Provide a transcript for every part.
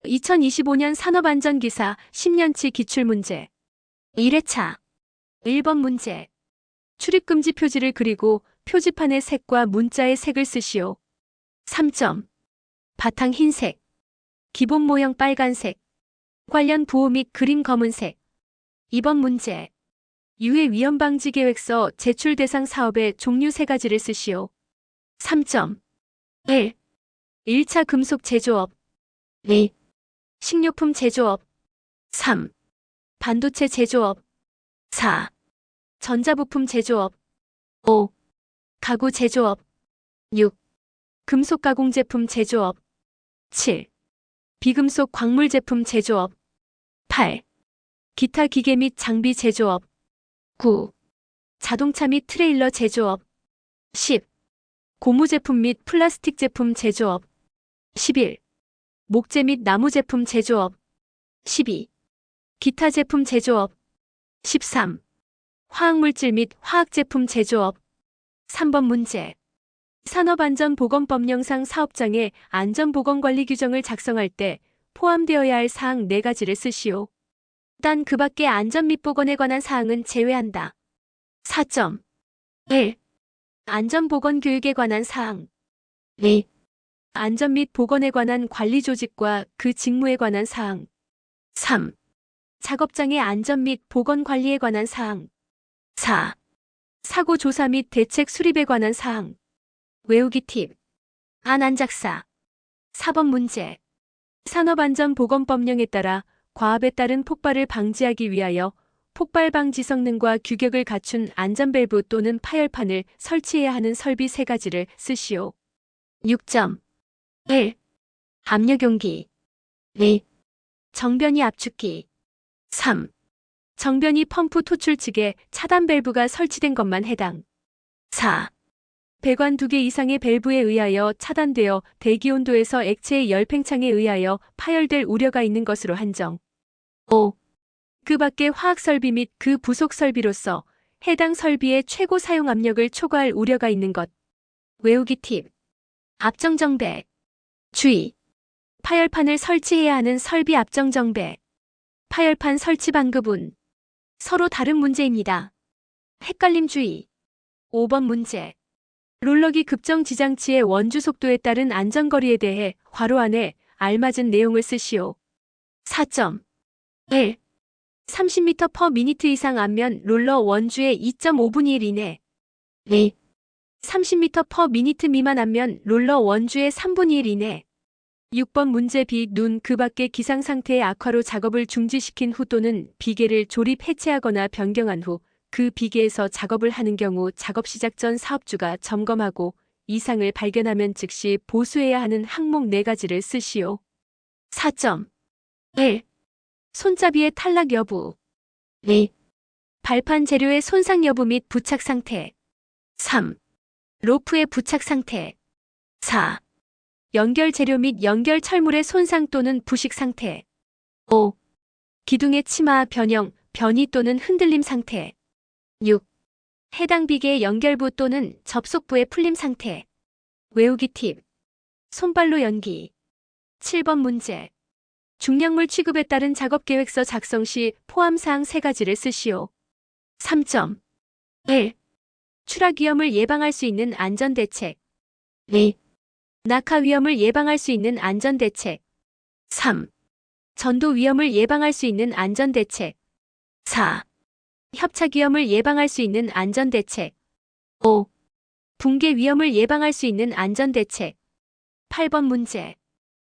2025년 산업안전기사 10년치 기출문제 1회차 1번 문제. 출입금지 표지를 그리고 표지판의 색과 문자의 색을 쓰시오. 3점. 바탕 흰색, 기본 모형 빨간색, 관련 부호 및 그림 검은색. 2번 문제. 유해 위험 방지 계획서 제출 대상 사업의 종류 세 가지를 쓰시오. 3점. 1. 1차 금속 제조업. 2. 식료품 제조업. 3. 반도체 제조업. 4. 전자부품 제조업. 5. 가구 제조업. 6. 금속 가공 제품 제조업. 7. 비금속 광물 제품 제조업. 8. 기타 기계 및 장비 제조업. 9. 자동차 및 트레일러 제조업. 10. 고무 제품 및 플라스틱 제품 제조업. 11. 목재 및 나무 제품 제조업. 12. 기타 제품 제조업. 13. 화학물질 및 화학제품 제조업. 3번 문제. 산업안전보건법령상 사업장의 안전보건관리 규정을 작성할 때 포함되어야 할 사항 4가지를 쓰시오. 단 그 밖의 안전 및 보건에 관한 사항은 제외한다. 4점. 1. 안전보건 교육에 관한 사항. 2. 안전 및 보건에 관한 관리 조직과 그 직무에 관한 사항. 3. 작업장의 안전 및 보건 관리에 관한 사항. 4. 사고 조사 및 대책 수립에 관한 사항. 외우기 팁. 안작사. 4번 문제. 산업안전보건법령에 따라 과압에 따른 폭발을 방지하기 위하여 폭발 방지 성능과 규격을 갖춘 안전밸브 또는 파열판을 설치해야 하는 설비 3가지를 쓰시오. 6점. 1. 압력용기. 2. 정변이 압축기. 3. 정변이 펌프 토출 측에 차단 밸브가 설치된 것만 해당. 4. 배관 2개 이상의 밸브에 의하여 차단되어 대기 온도에서 액체의 열 팽창에 의하여 파열될 우려가 있는 것으로 한정. 5. 그 밖의 화학설비 및 그 부속 설비로서 해당 설비의 최고 사용 압력을 초과할 우려가 있는 것. 외우기 팁. 압정정배. 주의. 파열판을 설치해야 하는 설비 압정정배. 파열판 설치 방급은 서로 다른 문제입니다. 헷갈림 주의. 5번 문제. 롤러기 급정지 장치의 원주 속도에 따른 안전거리에 대해 괄호 안에 알맞은 내용을 쓰시오. 4점. 1. 30m/min 이상 안면 롤러 원주의 2.5분의 1 이내. 2. 30m/min 미만 안면 롤러 원주의 3분의 1 이내. 6번 문제. 비, 눈, 그 밖의 기상 상태의 악화로 작업을 중지시킨 후 또는 비계를 조립 해체하거나 변경한 후 그 비계에서 작업을 하는 경우 작업 시작 전 사업주가 점검하고 이상을 발견하면 즉시 보수해야 하는 항목 4가지를 쓰시오. 4점. 1. 손잡이의 탈락 여부. 2. 발판 재료의 손상 여부 및 부착 상태. 3. 로프의 부착 상태. 4. 연결 재료 및 연결 철물의 손상 또는 부식 상태. 5. 기둥의 치마, 변형, 변이 또는 흔들림 상태. 6. 해당 비계의 연결부 또는 접속부의 풀림 상태. 외우기 팁. 손발로 연기. 7번 문제. 중량물 취급에 따른 작업계획서 작성 시 포함사항 3가지를 쓰시오. 3점. 1. 추락 위험을 예방할 수 있는 안전대책. 2. 낙하 위험을 예방할 수 있는 안전대책. 3. 전도 위험을 예방할 수 있는 안전대책. 4. 협착 위험을 예방할 수 있는 안전대책. 5. 붕괴 위험을 예방할 수 있는 안전대책. 8번 문제.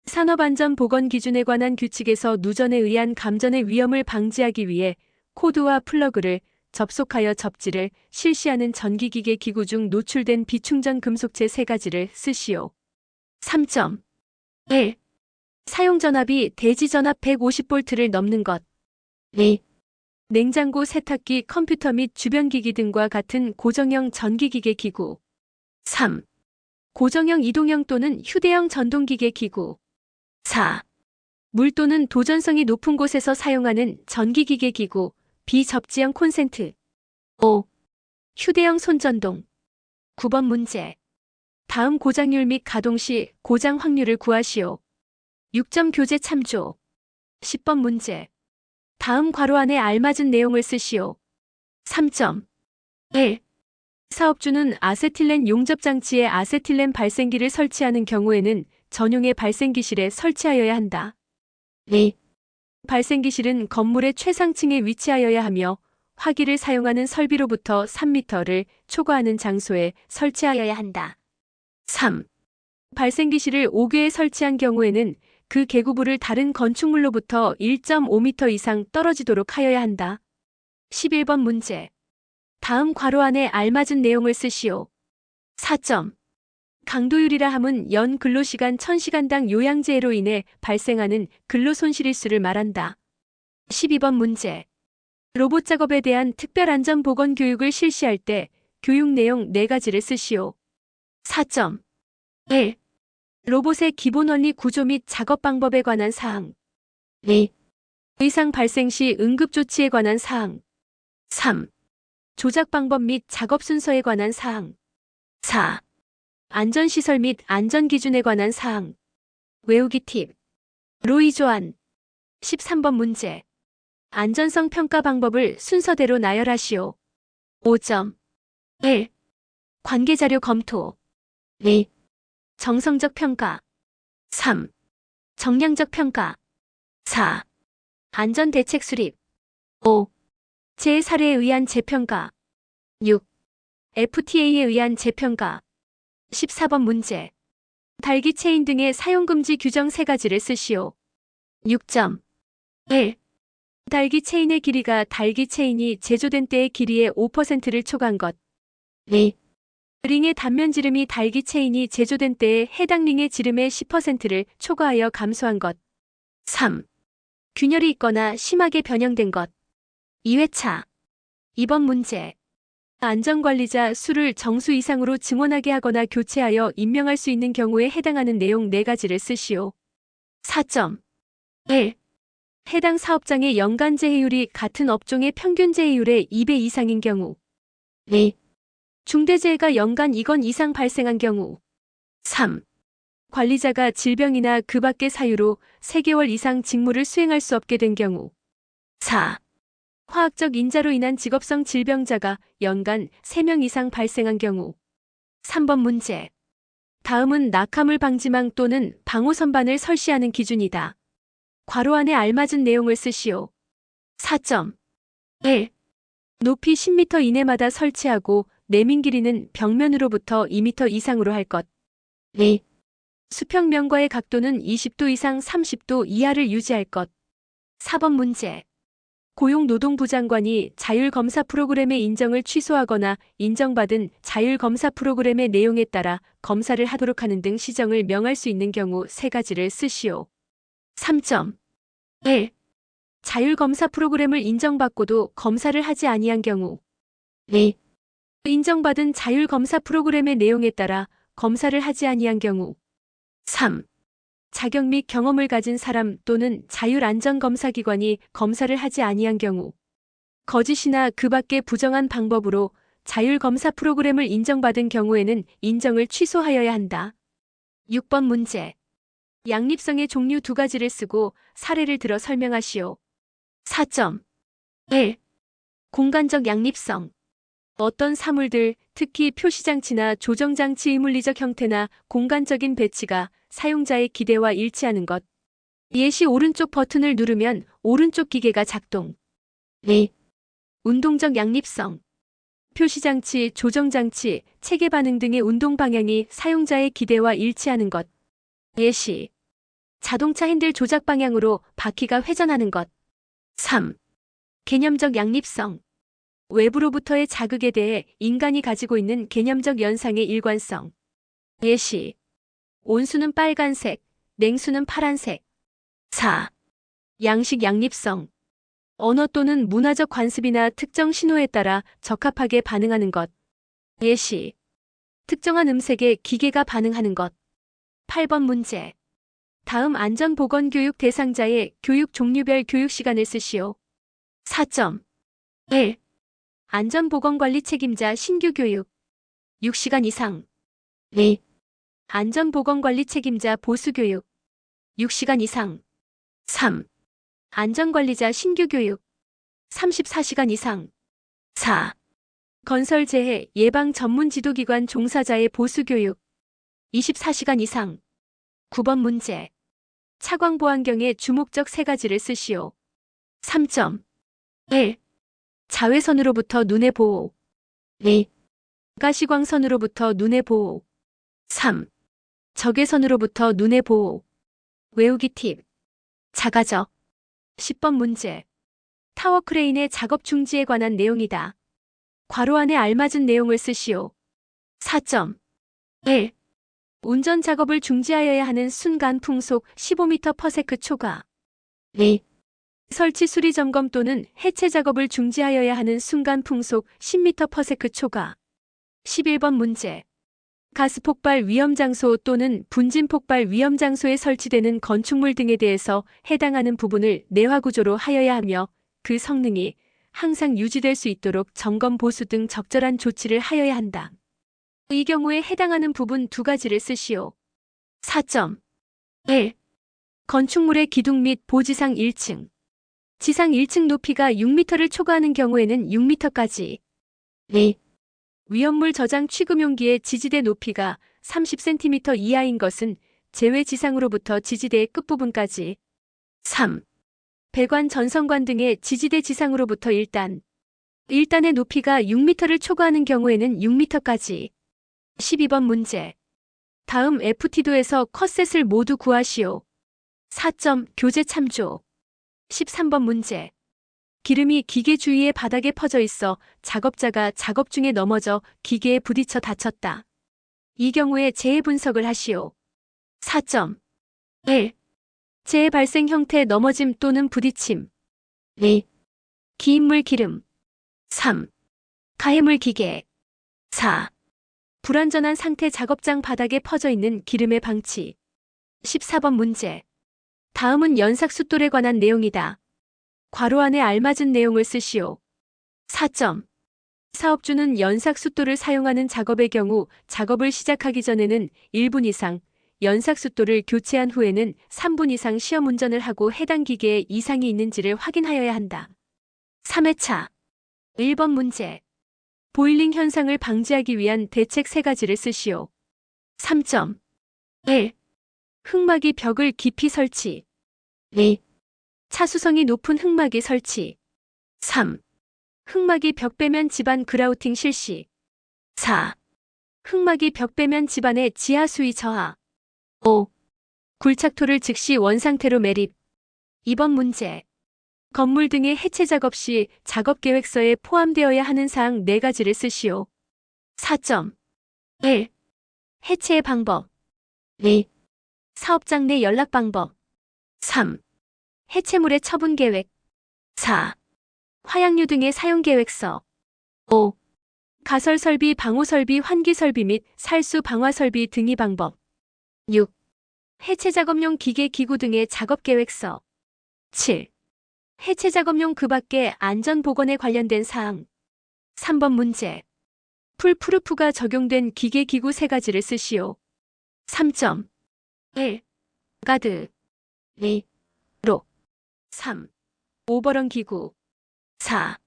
산업안전보건기준에 관한 규칙에서 누전에 의한 감전의 위험을 방지하기 위해 코드와 플러그를 접속하여 접지를 실시하는 전기기계 기구 중 노출된 비충전 금속체 3가지를 쓰시오. 3점. 1. 사용전압이 대지전압 150V를 넘는 것. 2. 냉장고, 세탁기, 컴퓨터 및 주변기기 등과 같은 고정형 전기기계 기구. 3. 고정형 이동형 또는 휴대형 전동기계 기구. 4. 물 또는 도전성이 높은 곳에서 사용하는 전기기계 기구, 비접지형 콘센트. 5. 휴대형 손전동. 9번 문제. 다음 고장률 및 가동 시 고장 확률을 구하시오. 6점 교재 참조. 10번 문제. 다음 괄호 안에 알맞은 내용을 쓰시오. 3점. 1. 사업주는 아세틸렌 용접장치에 아세틸렌 발생기를 설치하는 경우에는 전용의 발생기실에 설치하여야 한다. 2. 발생기실은 건물의 최상층에 위치하여야 하며 화기를 사용하는 설비로부터 3m를 초과하는 장소에 설치하여야 한다. 3. 발생기실을 5개에 설치한 경우에는 그 계구부를 다른 건축물로부터 1.5m 이상 떨어지도록 하여야 한다. 11번 문제. 다음 괄호 안에 알맞은 내용을 쓰시오. 4점. 강도율이라 함은 연 근로시간 1000시간당 요양재해로 인해 발생하는 근로손실일수를 말한다. 12번 문제. 로봇 작업에 대한 특별안전보건 교육을 실시할 때 교육 내용 4가지를 쓰시오. 4점. 1. 로봇의 기본 원리 구조 및 작업 방법에 관한 사항. 2. 의상 발생 시 응급조치에 관한 사항. 3. 조작 방법 및 작업 순서에 관한 사항. 4. 안전시설 및 안전기준에 관한 사항. 외우기 팁. 로이 조안. 13번 문제. 안전성 평가 방법을 순서대로 나열하시오. 5점. 1. 관계자료 검토. 2. 정성적 평가. 3. 정량적 평가. 4. 안전대책 수립. 5. 제 사례에 의한 재평가. 6. FTA에 의한 재평가. 14번 문제. 달기 체인 등의 사용금지 규정 3가지를 쓰시오. 6점. 1. 달기 체인의 길이가 달기 체인이 제조된 때의 길이의 5%를 초과한 것. 2. 링의 단면 지름이 달기 체인이 제조된 때에 해당 링의 지름의 10%를 초과하여 감소한 것. 3. 균열이 있거나 심하게 변형된 것. 2회차. 2번 문제. 안전관리자 수를 정수 이상으로 증원하게 하거나 교체하여 임명할 수 있는 경우에 해당하는 내용 4가지를 쓰시오. 4점. 1. 해당 사업장의 연간 재해율이 같은 업종의 평균 재해율의 2배 이상인 경우. 2. 중대재해가 연간 2건 이상 발생한 경우. 3. 관리자가 질병이나 그 밖의 사유로 3개월 이상 직무를 수행할 수 없게 된 경우. 4. 화학적 인자로 인한 직업성 질병자가 연간 3명 이상 발생한 경우. 3번 문제. 다음은 낙하물 방지망 또는 방호선반을 설치하는 기준이다. 괄호 안에 알맞은 내용을 쓰시오. 4점. 1. 높이 10m 이내마다 설치하고 내민 길이는 벽면으로부터 2m 이상으로 할 것. 2. 수평면과의 각도는 20도 이상 30도 이하를 유지할 것. 4번 문제. 고용노동부 장관이 자율검사 프로그램의 인정을 취소하거나 인정받은 자율검사 프로그램의 내용에 따라 검사를 하도록 하는 등 시정을 명할 수 있는 경우 3가지를 쓰시오. 3점. 1. 자율검사 프로그램을 인정받고도 검사를 하지 아니한 경우. 2. 인정받은 자율검사 프로그램의 내용에 따라 검사를 하지 아니한 경우. 3. 자격 및 경험을 가진 사람 또는 자율안전검사기관이 검사를 하지 아니한 경우. 거짓이나 그 밖의 부정한 방법으로 자율검사 프로그램을 인정받은 경우에는 인정을 취소하여야 한다. 6번 문제. 양립성의 종류 2가지를 쓰고 사례를 들어 설명하시오. 4점. 1. 공간적 양립성. 어떤 사물들, 특히 표시장치나 조정장치의 물리적 형태나 공간적인 배치가 사용자의 기대와 일치하는 것. 예시 오른쪽 버튼을 누르면 오른쪽 기계가 작동. 2. 운동적 양립성. 표시장치, 조정장치, 체계 반응 등의 운동 방향이 사용자의 기대와 일치하는 것. 예시. 자동차 핸들 조작 방향으로 바퀴가 회전하는 것. 3. 개념적 양립성. 외부로부터의 자극에 대해 인간이 가지고 있는 개념적 연상의 일관성. 예시. 온수는 빨간색, 냉수는 파란색. 4. 양식 양립성. 언어 또는 문화적 관습이나 특정 신호에 따라 적합하게 반응하는 것. 예시. 특정한 음색에 기계가 반응하는 것. 8번 문제. 다음 안전보건교육 대상자의 교육 종류별 교육 시간을 쓰시오. 4점. 1. 안전보건관리 책임자 신규 교육. 6시간 이상. 2. 안전보건관리 책임자 보수 교육. 6시간 이상. 3. 안전관리자 신규 교육 34시간 이상. 4. 건설재해 예방 전문 지도기관 종사자의 보수 교육 24시간 이상. 9번 문제. 차광보안경의 주목적 세 가지를 쓰시오. 3.1. 자외선으로부터 눈의 보호. 2. 가시광선으로부터 눈의 보호. 3. 적외선으로부터 눈의 보호. 외우기 팁. 자가적. 10번 문제. 타워 크레인의 작업 중지에 관한 내용이다. 괄호 안에 알맞은 내용을 쓰시오. 4.1. 운전 작업을 중지하여야 하는 순간 풍속 15m/s 초과. 2. 설치 수리 점검 또는 해체 작업을 중지하여야 하는 순간 풍속 10m/s 초과. 11번 문제. 가스 폭발 위험 장소 또는 분진 폭발 위험 장소에 설치되는 건축물 등에 대해서 해당하는 부분을 내화 구조로 하여야 하며 그 성능이 항상 유지될 수 있도록 점검 보수 등 적절한 조치를 하여야 한다. 이 경우에 해당하는 부분 두 가지를 쓰시오. 4.1. 건축물의 기둥 및 보지상 1층. 지상 1층 높이가 6m를 초과하는 경우에는 6m까지. 2. 위험물 저장 취급용기의 지지대 높이가 30cm 이하인 것은 제외 지상으로부터 지지대의 끝부분까지. 3. 배관 전선관 등의 지지대 지상으로부터 1단. 1단의 높이가 6m를 초과하는 경우에는 6m까지. 12번 문제. 다음 FT도에서 컷셋을 모두 구하시오. 4점 교재 참조. 13번 문제. 기름이 기계 주위의 바닥에 퍼져 있어 작업자가 작업 중에 넘어져 기계에 부딪혀 다쳤다. 이 경우에 재해 분석을 하시오. 4.1. 재해 발생 형태 넘어짐 또는 부딪힘. 2. 기인물 기름. 3. 가해물 기계. 4. 불완전한 상태 작업장 바닥에 퍼져 있는 기름의 방치. 14번 문제. 다음은 연삭숫돌에 관한 내용이다. 괄호 안에 알맞은 내용을 쓰시오. 4점. 사업주는 연삭숫돌을 사용하는 작업의 경우 작업을 시작하기 전에는 1분 이상, 연삭숫돌을 교체한 후에는 3분 이상 시험 운전을 하고 해당 기계에 이상이 있는지를 확인하여야 한다. 3회차. 1번 문제. 보일링 현상을 방지하기 위한 대책 세 가지를 쓰시오. 3.1. 흙막이 벽을 깊이 설치. 2. 차수성이 높은 흙막이 설치. 3. 흙막이 벽배면 집안 그라우팅 실시. 4. 흙막이 벽배면 집안의 지하 수위 저하. 5. 굴착토를 즉시 원상태로 매립. 2번 문제. 건물 등의 해체 작업 시 작업 계획서에 포함되어야 하는 사항 4가지를 쓰시오. 4.1. 해체의 방법. 2. 사업장 내 연락 방법. 3. 해체물의 처분 계획. 4. 화약류 등의 사용 계획서. 5. 가설 설비, 방호 설비, 환기 설비 및 살수 방화 설비 등의 방법. 6. 해체 작업용 기계 기구 등의 작업 계획서. 7. 해체 작업용 그 밖의 안전 보건에 관련된 사항. 3번 문제. 풀프루프가 적용된 기계 기구 3가지를 쓰시오. 3.1. 가드. 2. 로. 3. 오버런 기구. 4.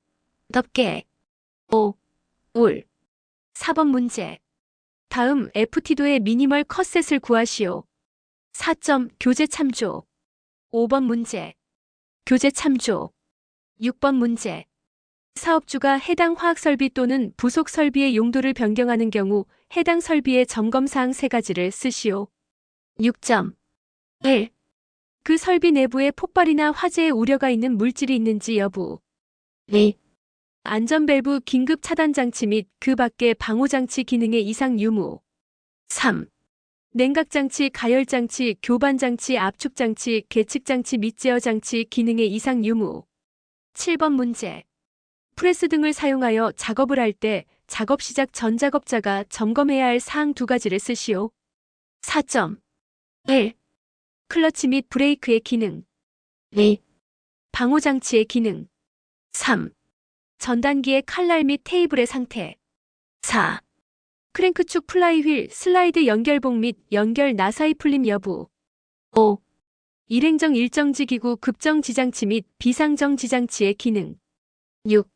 덮개. 5. 울. 4번 문제. 다음 FT도의 미니멀 컷셋을 구하시오. 4점 교재 참조. 5번 문제. 교재 참조. 6번 문제. 사업주가 해당 화학설비 또는 부속 설비의 용도를 변경하는 경우 해당 설비의 점검사항 3가지를 쓰시오. 6.1. 그 설비 내부에 폭발이나 화재의 우려가 있는 물질이 있는지 여부. 2. 안전밸브 긴급 차단 장치 및 그 밖의 방호장치 기능의 이상 유무. 3. 냉각장치, 가열장치, 교반장치, 압축장치, 계측장치 및 제어장치 기능의 이상 유무. 7번 문제. 프레스 등을 사용하여 작업을 할 때 작업 시작 전 작업자가 점검해야 할 사항 2가지를 쓰시오. 4.1. 클러치 및 브레이크의 기능. 2. 방호장치의 기능. 3. 전단기의 칼날 및 테이블의 상태. 4. 크랭크축 플라이휠 슬라이드 연결봉 및 연결 나사의 풀림 여부. 5. 일행정 일정지 기구 급정지 장치 및 비상정지 장치의 기능. 6.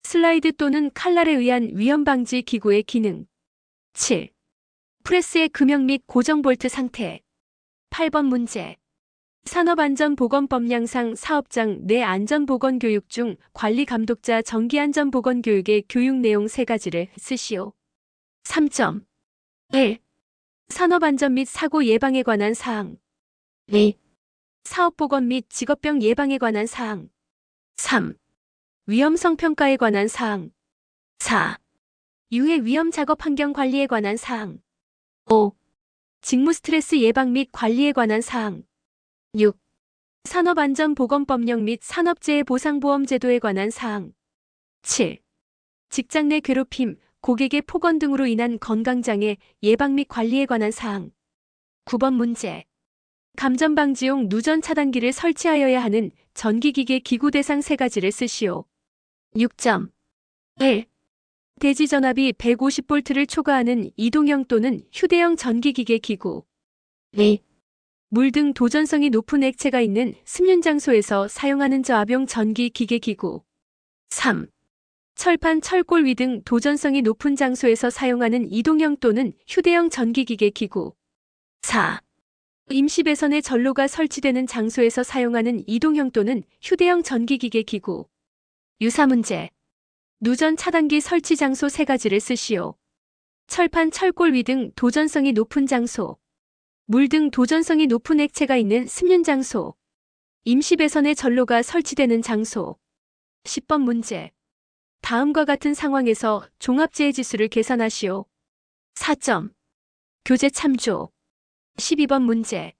슬라이드 또는 칼날에 의한 위험 방지 기구의 기능. 7. 프레스의 금형 및 고정 볼트 상태. 8번 문제. 산업안전보건법령상 사업장 내 안전보건교육 중 관리 감독자 정기안전보건교육의 교육 내용 3가지를 쓰시오. 3점. 1. 산업안전 및 사고 예방에 관한 사항. 2. 사업보건 및 직업병 예방에 관한 사항. 3. 위험성 평가에 관한 사항. 4. 유해 위험 작업 환경 관리에 관한 사항. 5. 직무 스트레스 예방 및 관리에 관한 사항. 6. 산업안전보건법령 및 산업재해 보상보험 제도에 관한 사항. 7. 직장 내 괴롭힘, 고객의 폭언 등으로 인한 건강장애 예방 및 관리에 관한 사항. 9번 문제. 감전방지용 누전 차단기를 설치하여야 하는 전기기계 기구 대상 3가지를 쓰시오. 6점. 1. 대지전압이 150V를 초과하는 이동형 또는 휴대용 전기기계 기구. 2. 물 등 도전성이 높은 액체가 있는 습륜 장소에서 사용하는 저압용 전기기계 기구. 3. 철판, 철골 위 등 도전성이 높은 장소에서 사용하는 이동형 또는 휴대용 전기기계 기구. 4. 임시 배선의 전로가 설치되는 장소에서 사용하는 이동형 또는 휴대용 전기기계 기구. 유사 문제. 누전 차단기 설치 장소 3가지를 쓰시오. 철판, 철골 위 등 도전성이 높은 장소. 물 등 도전성이 높은 액체가 있는 습륜 장소. 임시 배선의 전로가 설치되는 장소. 10번 문제. 다음과 같은 상황에서 종합재해 지수를 계산하시오. 4점. 교재 참조. 12번 문제.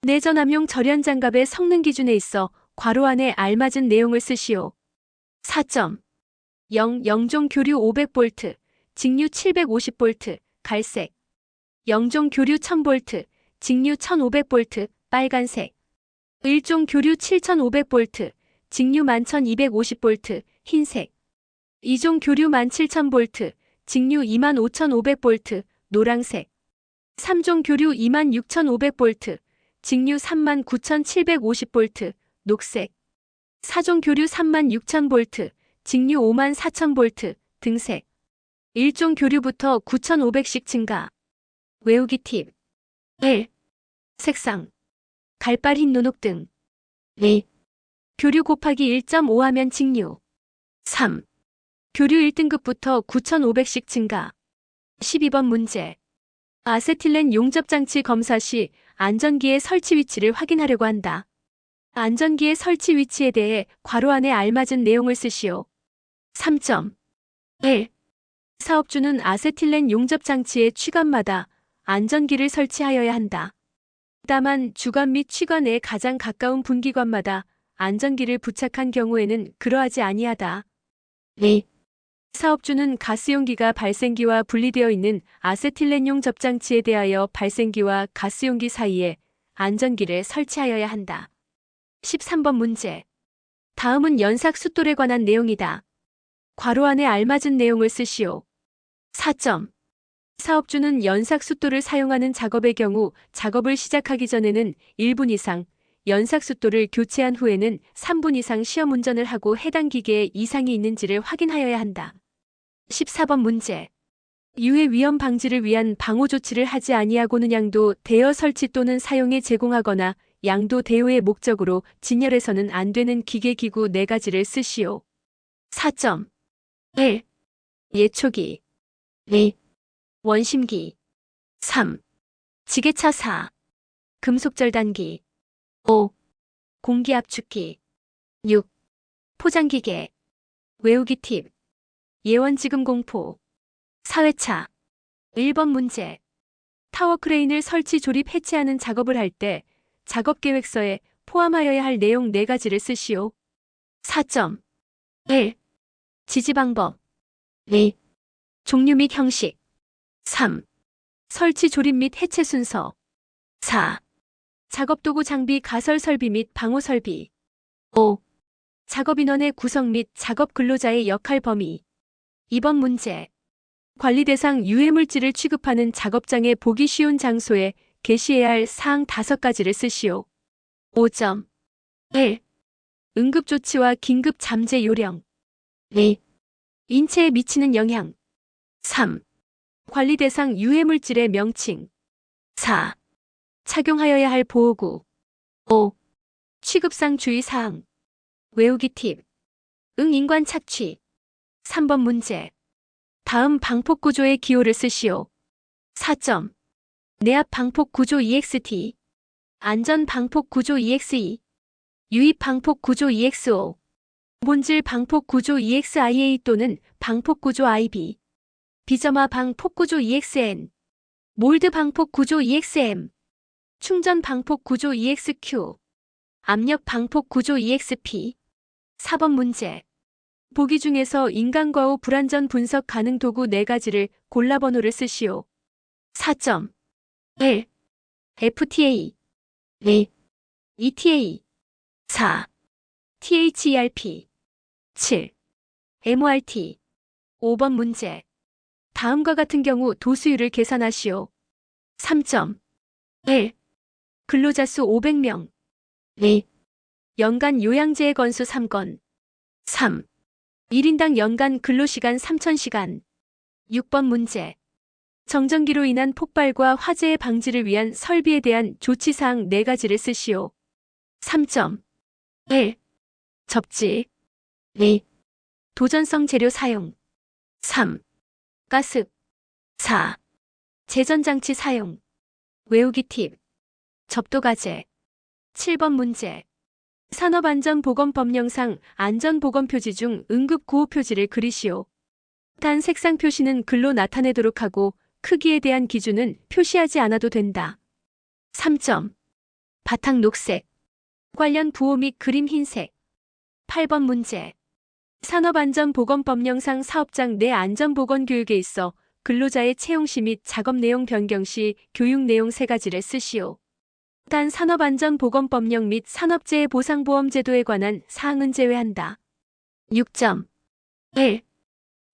내전압용 절연장갑의 성능 기준에 있어 괄호 안에 알맞은 내용을 쓰시오. 4점. 0종 교류 500V, 직류 750V, 갈색. 0종 교류 1000V, 직류 1500V, 빨간색. 1종 교류 7500V, 직류 11250V, 흰색. 2종 교류 17000V, 직류 25500V, 노란색. 3종 교류 26500V, 직류 39750V, 녹색. 4종 교류 36000V, 직류 54000V, 등색. 1종 교류부터 9500씩 증가. 외우기 팁. 1. 색상. 갈빨 흰 노녹 등. 2. 교류 곱하기 1.5 하면 직류. 3. 교류 1등급부터 9500씩 증가. 12번 문제. 아세틸렌 용접장치 검사 시 안전기의 설치 위치를 확인하려고 한다. 안전기의 설치 위치에 대해 괄호 안에 알맞은 내용을 쓰시오. 3점. 1. 사업주는 아세틸렌 용접장치의 취관마다 안전기를 설치하여야 한다. 다만 주관 및 취관에 가장 가까운 분기관마다 안전기를 부착한 경우에는 그러하지 아니하다. 2. 사업주는 가스용기가 발생기와 분리되어 있는 아세틸렌용 접장치에 대하여 발생기와 가스용기 사이에 안전기를 설치하여야 한다. 13번 문제. 다음은 연삭 숫돌에 관한 내용이다. 괄호 안에 알맞은 내용을 쓰시오. 4점. 사업주는 연삭 숫돌을 사용하는 작업의 경우 작업을 시작하기 전에는 1분 이상, 연삭 숫돌을 교체한 후에는 3분 이상 시험 운전을 하고 해당 기계에 이상이 있는지를 확인하여야 한다. 14번 문제. 유해 위험 방지를 위한 방호 조치를 하지 아니하고는 양도 대여 설치 또는 사용에 제공하거나 양도 대여의 목적으로 진열해서는 안 되는 기계기구 4가지를 쓰시오. 4점. 1. 예초기. 2. 원심기. 3. 지게차. 4. 금속절단기. 5. 공기압축기. 6. 포장기계. 외우기 팁. 예원지금 공포. 4회차. 1번 문제. 타워크레인을 설치 조립 해체하는 작업을 할 때 작업계획서에 포함하여야 할 내용 4가지를 쓰시오. 4점. 1. 지지 방법. 2. 종류 및 형식. 3. 설치 조립 및 해체 순서. 4. 작업도구 장비 가설 설비 및 방호 설비. 5. 작업인원의 구성 및 작업 근로자의 역할 범위. 2번 문제. 관리 대상 유해물질을 취급하는 작업장에 보기 쉬운 장소에 게시해야 할 사항 5가지를 쓰시오. 5점. 1. 응급조치와 긴급 잠재 요령. 2. 인체에 미치는 영향. 3. 관리 대상 유해물질의 명칭. 4. 착용하여야 할 보호구. 5. 취급상 주의사항. 외우기 팁. 인관 착취. 3번 문제. 다음 방폭 구조의 기호를 쓰시오. 4점. 내압 방폭 구조 EXT. 안전 방폭 구조 EXE. 유입 방폭 구조 EXO. 본질 방폭 구조 EXIA 또는 방폭 구조 IB. 비점화 방폭 구조 EXN. 몰드 방폭 구조 EXM. 충전 방폭 구조 EXQ. 압력 방폭 구조 EXP. 4번 문제. 보기 중에서 인간과호 불완전 분석 가능 도구 4가지를 골라 번호를 쓰시오. 4점. 1. FTA. 2. ETA. 4. THERP. 7. MORT. 5번 문제. 다음과 같은 경우 도수율을 계산하시오. 3점. 1. 근로자 수 500명. 2. 연간 요양제의 건수 3건. 3. 1인당 연간 근로시간 3000시간. 6번 문제. 정전기로 인한 폭발과 화재의 방지를 위한 설비에 대한 조치사항 4가지를 쓰시오. 3점. 1. 접지. 2. 도전성 재료 사용. 3. 가습. 4. 제전장치 사용. 외우기 팁. 접도과제. 7번 문제. 산업안전보건법령상 안전보건표지 중 응급구호표지를 그리시오. 단 색상 표시는 글로 나타내도록 하고 크기에 대한 기준은 표시하지 않아도 된다. 3점. 바탕 녹색. 관련 부호 및 그림 흰색. 8번 문제. 산업안전보건법령상 사업장 내 안전보건교육에 있어 근로자의 채용 시 및 작업 내용 변경 시 교육 내용 3가지를 쓰시오. 단 산업안전보건법령 및 산업재해보상보험제도에 관한 사항은 제외한다. 6점. 1.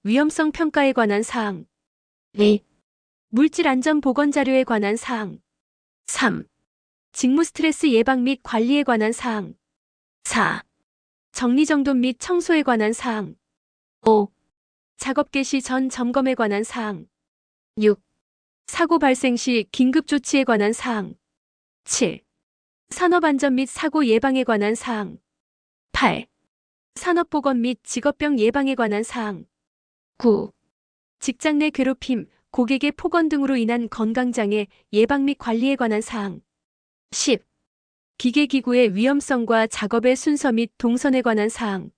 위험성 평가에 관한 사항. 2. 물질안전보건자료에 관한 사항. 3. 직무 스트레스 예방 및 관리에 관한 사항. 4. 정리정돈 및 청소에 관한 사항. 5. 작업 개시 전 점검에 관한 사항. 6. 사고 발생 시 긴급조치에 관한 사항. 7. 산업안전 및 사고 예방에 관한 사항. 8. 산업보건 및 직업병 예방에 관한 사항. 9. 직장 내 괴롭힘, 고객의 폭언 등으로 인한 건강장애 예방 및 관리에 관한 사항. 10. 기계기구의 위험성과 작업의 순서 및 동선에 관한 사항.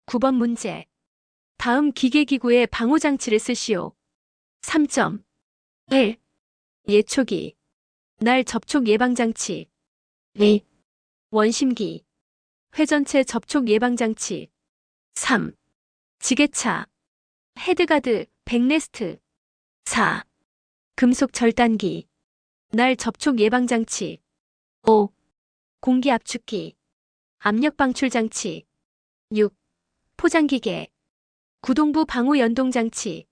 9번 문제. 다음 기계기구의 방호장치를 쓰시오. 3점. 1. 예초기. 날 접촉 예방장치. 2. 원심기. 회전체 접촉 예방장치. 3. 지게차. 헤드가드, 백레스트. 4. 금속 절단기. 날 접촉 예방장치. 5. 공기 압축기. 압력 방출장치. 6. 포장기계. 구동부 방호 연동장치.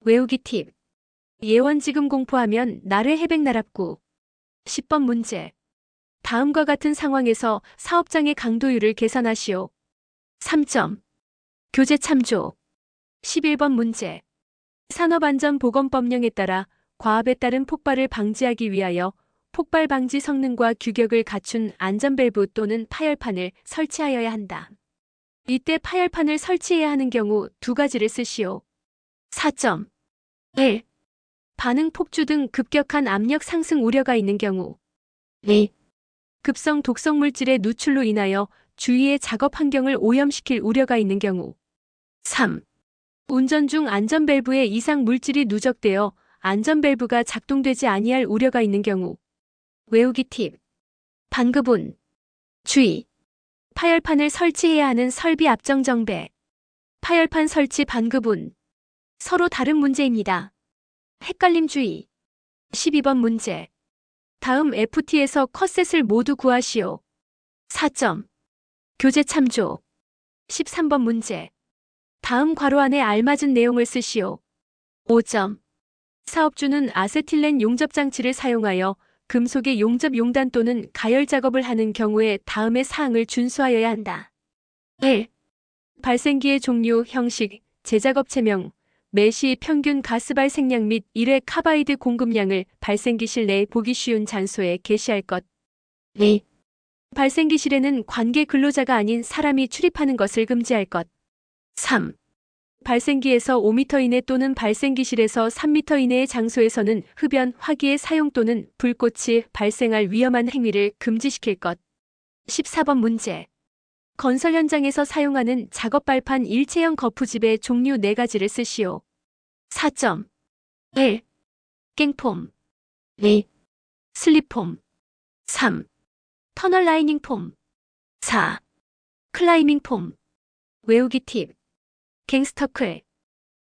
외우기 팁. 예원지금 공포하면 나래 해백나랍구. 10번 문제. 다음과 같은 상황에서 사업장의 강도율을 계산하시오. 3점. 교재 참조. 11번 문제. 산업안전보건법령에 따라 과압에 따른 폭발을 방지하기 위하여 폭발 방지 성능과 규격을 갖춘 안전밸브 또는 파열판을 설치하여야 한다. 이때 파열판을 설치해야 하는 경우 2가지를 쓰시오. 4점. 1. 반응 폭주 등 급격한 압력 상승 우려가 있는 경우. 2. 급성 독성 물질의 누출로 인하여 주위의 작업 환경을 오염시킬 우려가 있는 경우. 3. 운전 중 안전밸브에 이상 물질이 누적되어 안전밸브가 작동되지 아니할 우려가 있는 경우. 외우기 팁. 반급운. 주의. 파열판을 설치해야 하는 설비 압정 정배. 파열판 설치 반급운. 서로 다른 문제입니다. 헷갈림 주의. 12번 문제. 다음 FT에서 컷셋을 모두 구하시오. 4점. 교재 참조. 13번 문제. 다음 괄호 안에 알맞은 내용을 쓰시오. 5점. 사업주는 아세틸렌 용접장치를 사용하여 금속의 용접 용단 또는 가열 작업을 하는 경우에 다음의 사항을 준수하여야 한다. 1. 발생기의 종류, 형식, 제작업체명, 매시 평균 가스 발생량 및 1회 카바이드 공급량을 발생기실 내에 보기 쉬운 장소에 게시할 것. 2. 발생기실에는 관계 근로자가 아닌 사람이 출입하는 것을 금지할 것. 3. 발생기에서 5m 이내 또는 발생기실에서 3m 이내의 장소에서는 흡연, 화기의 사용 또는 불꽃이 발생할 위험한 행위를 금지시킬 것. 14번 문제. 건설 현장에서 사용하는 작업 발판 일체형 거푸집의 종류 4가지를 쓰시오. 4점. 1. 깽폼. 2. 슬립폼. 3. 터널 라이닝 폼. 4. 클라이밍 폼. 외우기 팁. 갱스터클.